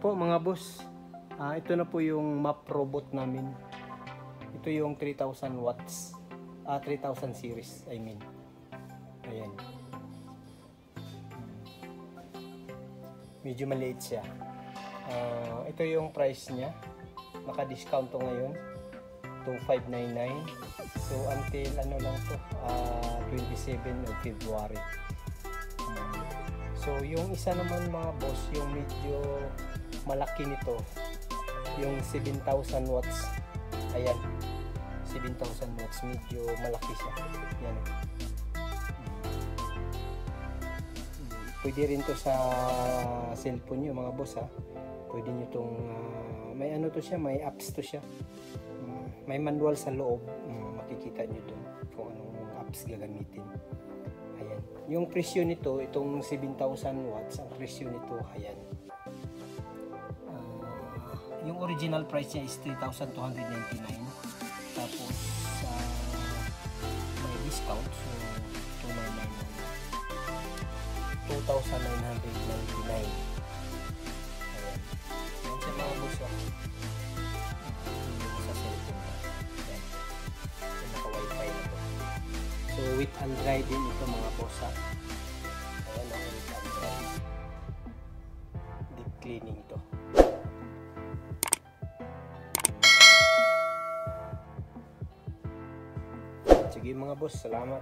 po mga boss. Ito na po yung map robot namin. Ito yung 3000 watts. 3000 series, I mean. Ayan. Medyo maliit siya. Ito yung price niya. Naka-discount to ngayon. 2599. So until ano lang to, 27 of February. So yung isa naman mga boss, yung medyo malaki nito, yung 7000 watts. Ayan. 7,000 watts, medyo malaki siya. Yan. Pwede rin to sa cellphone nyo mga boss ha. Pwede nyo tong may ano to siya, may apps to siya. May manual sa loob. Makikita nyo to kung anong apps gagamitin. Ayan. Yung presyo nito, itong 7,000 watts, ang presyo nito, ayan. Yung original price niya is 3,299. Tapos may discount, so 2,999. Ayan. Yan siya mga boss. Sa cellphone na. Ayan. So naka-wifi na to. So with Android din ito mga boss. Ayan ang with Android. Deep cleaning to. Sige mga boss, salamat.